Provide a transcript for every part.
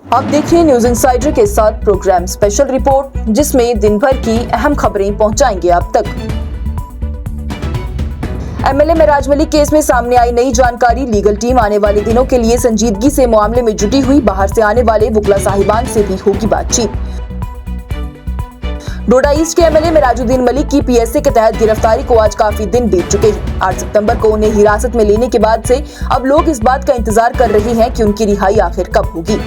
आप देख रहे हैं न्यूज इंसाइडर के साथ प्रोग्राम स्पेशल रिपोर्ट, जिसमें दिन भर की अहम खबरें पहुंचाएंगे आप तक। एमएलए महराज मलिक केस में सामने आई नई जानकारी। लीगल टीम आने वाले दिनों के लिए संजीदगी से मामले में जुटी हुई। बाहर से आने वाले वुकला साहिबान से भी होगी बातचीत। डोडा ईस्ट के एमएलए महराजुद्दीन मलिक की पीएसए के तहत गिरफ्तारी को आज काफी दिन बीत चुके हैं। 8 सितंबर को उन्हें हिरासत में लेने के बाद से अब लोग इस बात का इंतजार कर रहे हैं कि उनकी रिहाई आखिर कब होगी।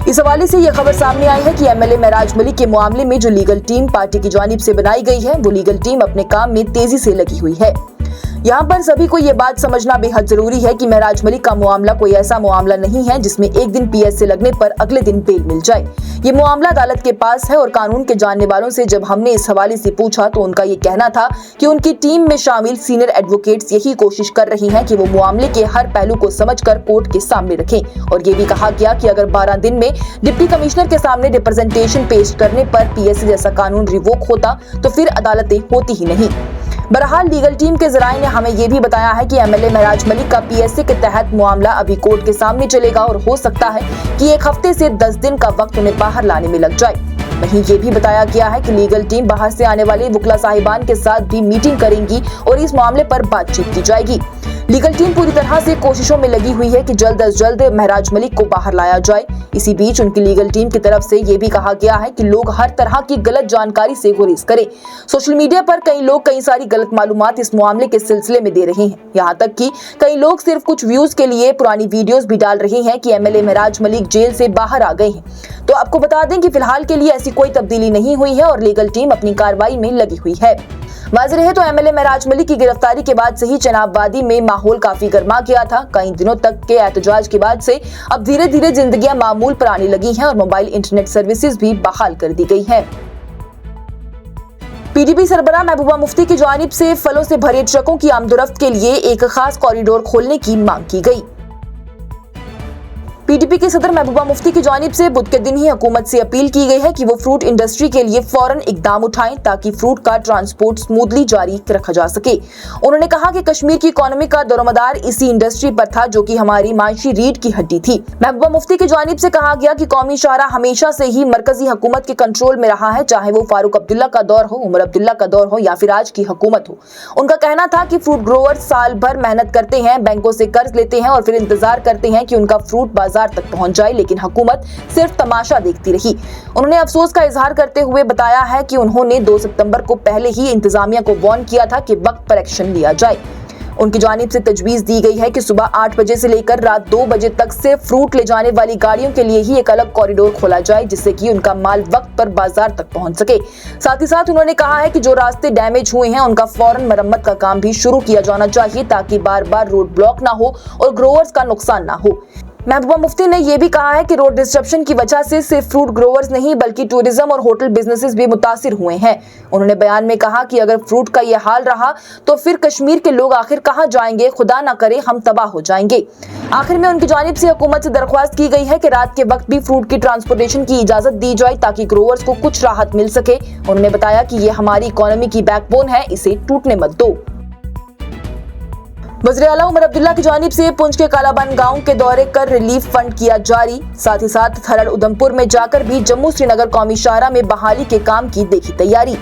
इस हवाले से यह खबर सामने आई है कि एमएलए महराज मलिक के मामले में जो लीगल टीम पार्टी की जानिब से बनाई गई है, वो लीगल टीम अपने काम में तेजी से लगी हुई है। यहाँ पर सभी को ये बात समझना बेहद जरूरी है कि महराज मलिक का मामला कोई ऐसा मामला नहीं है जिसमें एक दिन पीएसए लगने पर अगले दिन बेल मिल जाए। ये मामला अदालत के पास है और कानून के जानने वालों से जब हमने इस हवाले से पूछा तो उनका ये कहना था कि उनकी टीम में शामिल सीनियर एडवोकेट्स यही कोशिश कर रही हैं कि वो मामले के हर पहलू को समझकर कोर्ट के सामने रखें। और ये भी कहा गया कि अगर 12 दिन में डिप्टी कमिश्नर के सामने रिप्रेजेंटेशन पेश करने पर पीएसए जैसा कानून रिवोक होता तो फिर अदालतें होती ही नहीं। बहरहाल लीगल टीम के जराये ने हमें यह भी बताया है कि एमएलए महराज मलिक का पीएसए के तहत मामला अभी कोर्ट के सामने चलेगा और हो सकता है कि 1 हफ्ते से 10 दिन का वक्त उन्हें बाहर लाने में लग जाए। वहीं ये भी बताया गया है कि लीगल टीम बाहर से आने वाले वुकला साहिबान के साथ भी मीटिंग करेंगी और इस मामले पर बातचीत की जाएगी। लीगल टीम पूरी तरह से कोशिशों में लगी हुई है कि जल्द अज जल्द महराज मलिक को बाहर लाया जाए। इसी बीच उनकी लीगल टीम की तरफ से ये भी कहा गया है कि लोग हर तरह की गलत जानकारी से गुरेज करें। सोशल मीडिया पर कई लोग कई सारी गलत मालूमात इस मामले के सिलसिले में दे रहे हैं। यहाँ तक कि कई लोग सिर्फ कुछ व्यूज के लिए पुरानी वीडियोस भी डाल रहे हैं कि एमएलए महराज मलिक जेल से बाहर आ गए हैं। तो आपको बता दें कि फिलहाल के लिए ऐसी कोई तब्दीली नहीं हुई है और लीगल टीम अपनी कार्रवाई में लगी हुई है। वाज़ेह है तो एमएलए महराज मलिक की गिरफ्तारी के बाद से ही चनाब वादी में माहौल काफी गर्मा गया था। कई दिनों तक के एहतजाज के बाद से अब धीरे धीरे जिंदगियां मामूल पर आने लगी हैं और मोबाइल इंटरनेट सर्विसेज भी बहाल कर दी गई है। पीडीपी सरबराह महबूबा मुफ्ती की जानिब से फलों से भरे ट्रकों की आमदोरफ्त के लिए एक खास कॉरिडोर खोलने की मांग की गई। पीडीपी के सदर महबूबा मुफ्ती की जानिब से बुध के दिन ही हुकूमत से अपील की गई है कि वो फ्रूट इंडस्ट्री के लिए फौरन इकदाम उठाएं ताकि फ्रूट का ट्रांसपोर्ट स्मूथली जारी रखा जा सके। उन्होंने कहा कि कश्मीर की इकोनॉमी का दरोमदार इसी इंडस्ट्री पर था जो कि हमारी माशी रीढ़ की हड्डी थी। महबूबा मुफ्ती की जानिब से कहा गया कि कौमी शाहरा हमेशा से ही मरकजी हुकूमत के कंट्रोल में रहा है, चाहे वो फारूक अब्दुल्ला का दौर हो, उमर अब्दुल्ला का दौर हो या फिर आज की हुकूमत हो। उनका कहना था कि फ्रूट ग्रोअर्स साल भर मेहनत करते हैं, बैंकों से कर्ज लेते हैं और फिर इंतजार करते हैं कि उनका फ्रूट बाजार तक पहुंच जाए, लेकिन हुकूमत सिर्फ तमाशा देखती रही। उन्होंने अफसोस का इजहार करते हुए बताया है कि उन्होंने 2 सितंबर को पहले ही इंतजामिया को वार्न किया था कि वक्त पर एक्शन लिया जाए। उनकी जानिब से तजवीज दी गई है कि सुबह 8 बजे से लेकर रात 2 बजे तक सिर्फ फ्रूट ले जाने वाली गाड़ियों के लिए ही एक अलग कॉरिडोर खोला जाए, जिससे कि उनका माल वक्त पर बाजार तक पहुंच सके। साथ ही साथ उन्होंने कहा है कि जो रास्ते डैमेज हुए हैं उनका फौरन मरम्मत का काम भी शुरू किया जाना चाहिए ताकि बार बार रोड ब्लॉक ना हो और ग्रोवर्स का नुकसान ना हो। महबूबा मुफ्ती ने यह भी कहा है कि रोड डिस्ट्रप्शन की वजह से सिर्फ फ्रूट ग्रोवर्स नहीं बल्कि टूरिज्म और होटल बिजनेसेस भी मुतासिर हुए हैं। उन्होंने बयान में कहा कि अगर फ्रूट का यह हाल रहा तो फिर कश्मीर के लोग आखिर कहां जाएंगे, खुदा ना करे हम तबाह हो जाएंगे। आखिर में उनकी जानिब से हुकूमत से दरख्वास्त की गई है कि रात के वक्त भी फ्रूट की ट्रांसपोर्टेशन की इजाजत दी जाए ताकि ग्रोवर्स को कुछ राहत मिल सके। उन्होंने बताया कि यह हमारी इकोनॉमी की बैकबोन है, इसे टूटने मत दो। वज़ीर आला उमर अब्दुल्ला की जानिब से पुंछ के कालाबन गांव के दौरे कर रिलीफ फंड किया जारी। साथ ही साथ थरड़ उधमपुर में जाकर भी जम्मू श्रीनगर कौमी शाहरा में बहाली के काम की देखी तैयारी।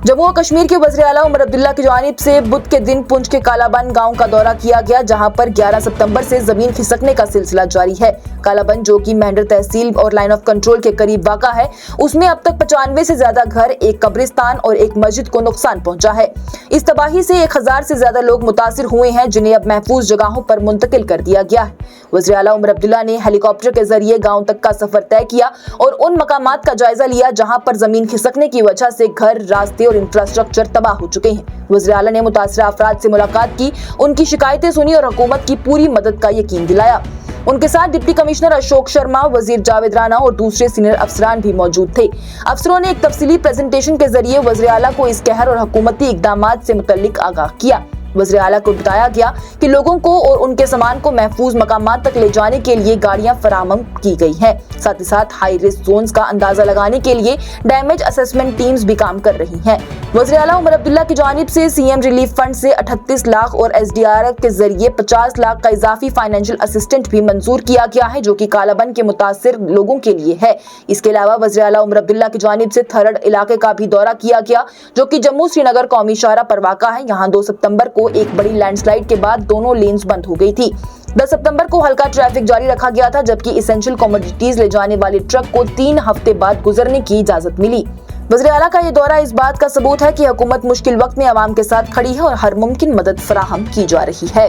जम्मू और कश्मीर के वज़ीर आला उमर अब्दुल्ला की जानिब से बुध के दिन पुंछ के कालाबन गांव का दौरा किया गया, जहां पर 11 सितंबर से जमीन खिसकने का सिलसिला जारी है। कालाबन जो कि मेंढर तहसील और लाइन ऑफ कंट्रोल के करीब वाक़ा है, उसमें अब तक 95 से ज्यादा घर, एक कब्रिस्तान और एक मस्जिद को नुकसान पहुंचा है। इस तबाही से 1000 से ज्यादा लोग मुतासिर हुए हैं, जिन्हें अब महफूज जगहों पर मुंतकिल कर दिया गया है। वज़ीर आला उमर अब्दुल्ला ने हेलीकॉप्टर के जरिए गाँव तक का सफर तय किया और उन मकामात का जायजा लिया जहाँ पर जमीन खिसकने की वजह से घर, रास्ते और इंफ्रास्ट्रक्चर तबाह हो चुके हैं। वज़ीर आला ने मुतासिर अफराद से मुलाकात की, उनकी शिकायतें सुनी और हुकूमत की पूरी मदद का यकीन दिलाया। उनके साथ डिप्टी कमिश्नर अशोक शर्मा, वजीर जावेद राना और दूसरे सीनियर अफसरान भी मौजूद थे। अफसरों ने एक तफसीली प्रेजेंटेशन के जरिए वज़ीर आला को इस कहर और हुकूमती इकदामात से मुतल्लिक आगाह किया। वज़ीर आला को बताया गया कि लोगों को और उनके सामान को महफूज मकामात तक ले जाने के लिए गाड़ियां फराहम की गई हैं। साथ ही साथ हाई रिस्क जोन्स का अंदाजा लगाने के लिए डैमेज असेसमेंट टीम्स भी काम कर रही हैं। वज़ीर आला उमर अब्दुल्ला की जानिब से सीएम रिलीफ फंड से 38 लाख और SDRF के जरिए 50 लाख का इजाफी फाइनेंशियल असिस्टेंट भी मंजूर किया गया है, जो कि कालाबन के मुतासिर लोगों के लिए है। इसके अलावा वज़ीर आला उमर अब्दुल्ला की जानिब से थरड इलाके का भी दौरा किया गया, जो कि जम्मू श्रीनगर कौमी शाहराह पर वाक़ा है। यहाँ 2 सितंबर को एक बड़ी लैंडस्लाइड के बाद दोनों लेन्स बंद हो गई थी। 10 सितंबर को हल्का ट्रैफिक जारी रखा गया था, जबकि इसेंशियल कमोडिटीज ले जाने वाले ट्रक को 3 हफ्ते बाद गुजरने की इजाजत मिली। वज़ीर आला का ये दौरा इस बात का सबूत है कि हुकूमत मुश्किल वक्त में आवाम के साथ खड़ी है और हर मुमकिन मदद फराहम की जा रही है।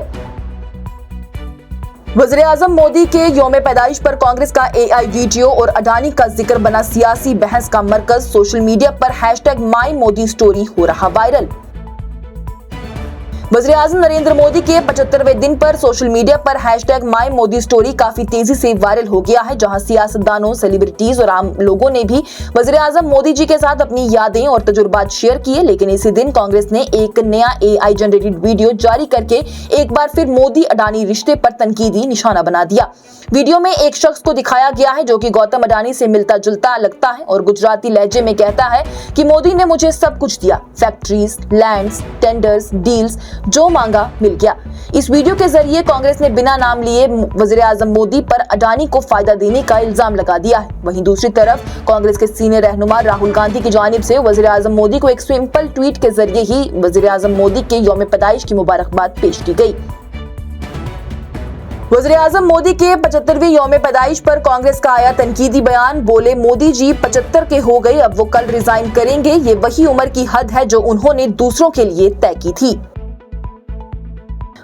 वज़ीर आज़म मोदी के यौम पैदाइश पर कांग्रेस का AI वीडियो और अडानी का जिक्र बना सियासी बहस का मरकज। सोशल मीडिया पर #MyModiStory हो रहा वायरल। वज़ीर आज़म नरेंद्र मोदी के 75वें दिन पर सोशल मीडिया पर #MyModiStory काफी तेजी से वायरल हो गया है, जहां सियासतदानों, सेलिब्रिटीज और आम लोगों ने भी वज़ीर आज़म मोदी जी के साथ अपनी यादें और तजुर्बात शेयर किए। लेकिन इसी दिन कांग्रेस ने एक नया AI जनरेटेड वीडियो जारी करके एक बार फिर मोदी अडानी रिश्ते पर तनकीदी निशाना बना दिया। वीडियो में एक शख्स को दिखाया गया है जो कि गौतम अडानी से मिलता जुलता लगता है और गुजराती लहजे में कहता है कि मोदी ने मुझे सब कुछ दिया, फैक्ट्रीज, लैंड्स, टेंडर्स, डील्स, जो मांगा मिल गया। इस वीडियो के जरिए कांग्रेस ने बिना नाम लिए वज़ीर आज़म मोदी पर अडानी को फायदा देने का इल्जाम लगा दिया है। वहीं दूसरी तरफ कांग्रेस के सीनियर रहनुमा राहुल गांधी की जानिब से वज़ीर आज़म मोदी को एक सिंपल ट्वीट के जरिए ही वज़ीर आज़म मोदी के यौम पैदाइश की मुबारकबाद पेश की गई। वज़ीर आज़म मोदी के 75वें यौम पैदाइश पर कांग्रेस का आया तनकीदी बयान। बोले, मोदी जी 75 के हो गए, अब वो कल रिजाइन करेंगे। ये वही उम्र की हद है जो उन्होंने दूसरों के लिए तय की थी।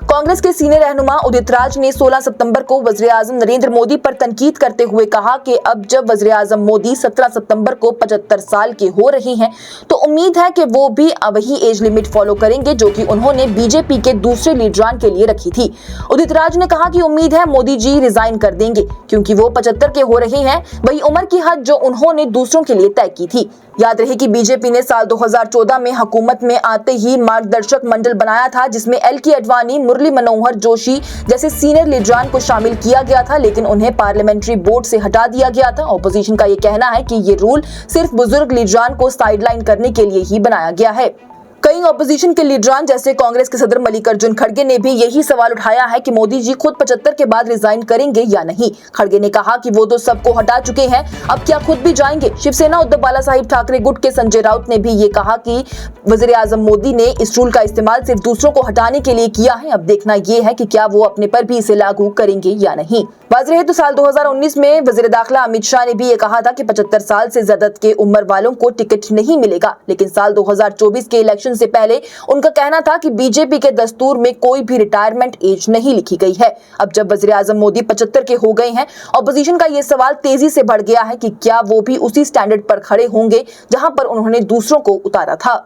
कांग्रेस के सीनियर रहनुमा उदित राज ने 16 सितंबर को वज़ीर आज़म नरेंद्र मोदी पर तनकीद करते हुए कहा कि अब जब वज़ीर आज़म मोदी 17 सितंबर को 75 साल के हो रहे हैं तो उम्मीद है कि वो भी वही एज लिमिट फॉलो करेंगे जो कि उन्होंने बीजेपी के दूसरे लीडरान के लिए रखी थी। उदित राज ने कहा कि उम्मीद है मोदी जी रिजाइन कर देंगे क्योंकि वो 75 के हो रहे हैं, वही उम्र की हद जो उन्होंने दूसरों के लिए तय की थी। याद रहे कि बीजेपी ने साल 2014 में हुकूमत में आते ही मार्गदर्शक मंडल बनाया था, जिसमें LK अडवाणी, मुरली मनोहर जोशी जैसे सीनियर लीडरान को शामिल किया गया था, लेकिन उन्हें पार्लियामेंट्री बोर्ड से हटा दिया गया था। ऑपोजिशन का ये कहना है कि ये रूल सिर्फ बुजुर्ग लीडरान को साइडलाइन करने के लिए ही बनाया गया है। कई ऑपोजिशन के लीडरान जैसे कांग्रेस के सदर मल्लिकार्जुन खड़गे ने भी यही सवाल उठाया है कि मोदी जी खुद 75 के बाद रिजाइन करेंगे या नहीं। खड़गे ने कहा कि वो तो सबको हटा चुके हैं, अब क्या खुद भी जाएंगे। शिवसेना उद्धव बाला साहिब ठाकरे गुट के संजय राउत ने भी ये कहा कि वज़ीर आज़म मोदी ने इस रूल का इस्तेमाल सिर्फ दूसरों को हटाने के लिए किया है, अब देखना ये है कि क्या वो अपने पर भी इसे लागू करेंगे या नहीं। बात रहे तो साल 2019 में वज़ीर दाखिला अमित शाह ने भी ये कहा था कि 75 साल से ज्यादा के उम्र वालों को टिकट नहीं मिलेगा, लेकिन साल 2024 के इलेक्शन से पहले उनका कहना था कि बीजेपी के दस्तूर में कोई भी रिटायरमेंट एज नहीं लिखी गई है। अब जब वज़ीर आज़म मोदी 75 के हो गए हैं, ऑपोजिशन का ये सवाल तेजी से बढ़ गया है कि क्या वो भी उसी स्टैंडर्ड पर खड़े होंगे जहां पर उन्होंने दूसरों को उतारा था।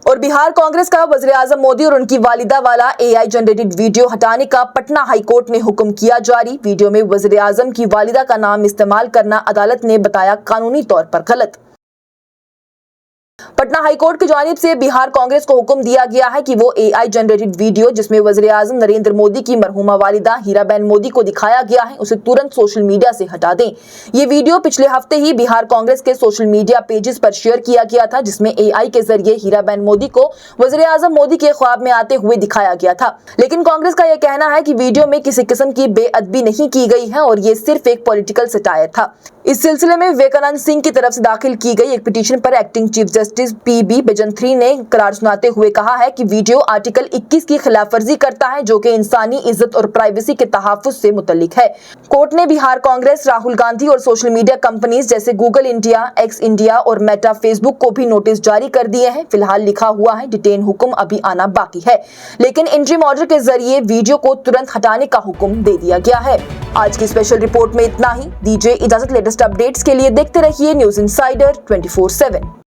और बिहार कांग्रेस का वज़ीर आज़म मोदी और उनकी वालिदा वाला AI जनरेटेड वीडियो हटाने का पटना हाईकोर्ट ने हुक्म किया जारी। वीडियो में वज़ीर आज़म की वालिदा का नाम इस्तेमाल करना अदालत ने बताया कानूनी तौर पर गलत। पटना हाईकोर्ट की जानिब से बिहार कांग्रेस को हुक्म दिया गया है कि वो AI जनरेटेड वीडियो जिसमें वज़ीर आज़म नरेंद्र मोदी की मरहूमा वालिदा हीराबेन मोदी को दिखाया गया है, उसे तुरंत सोशल मीडिया से हटा दें। ये वीडियो पिछले हफ्ते ही बिहार कांग्रेस के सोशल मीडिया पेजेस पर शेयर किया गया था, जिसमें AI के जरिए हीराबेन मोदी को वज़ीर आज़म मोदी के ख्वाब में आते हुए दिखाया गया था। लेकिन कांग्रेस का यह कहना है कि वीडियो में किसी किस्म की बेअदबी नहीं की गई है और ये सिर्फ एक पॉलिटिकल सटायर था। इस सिलसिले में विवेकानंद सिंह की तरफ से दाखिल की गई एक पिटीशन पर एक्टिंग चीफ जस्टिस PB बेजंत्री ने करार सुनाते हुए कहा है कि वीडियो आर्टिकल 21 की खिलाफवर्जी करता है, जो कि इंसानी इज्जत और प्राइवेसी के तहफ्फुज़ से मुतल्लिक है। कोर्ट ने बिहार कांग्रेस, राहुल गांधी और सोशल मीडिया कंपनीज जैसे गूगल इंडिया, X इंडिया और मेटा फेसबुक को भी नोटिस जारी कर दिए हैं। फिलहाल लिखा हुआ है डिटेन हुक्म अभी आना बाकी है, लेकिन इंटरिम ऑर्डर के जरिए वीडियो को तुरंत हटाने का हुक्म दे दिया गया है। आज की स्पेशल रिपोर्ट में इतना ही। दीजिए इजाजत। लेटेस्ट अपडेट्स के लिए देखते रहिए न्यूज़ इनसाइडर 24/7।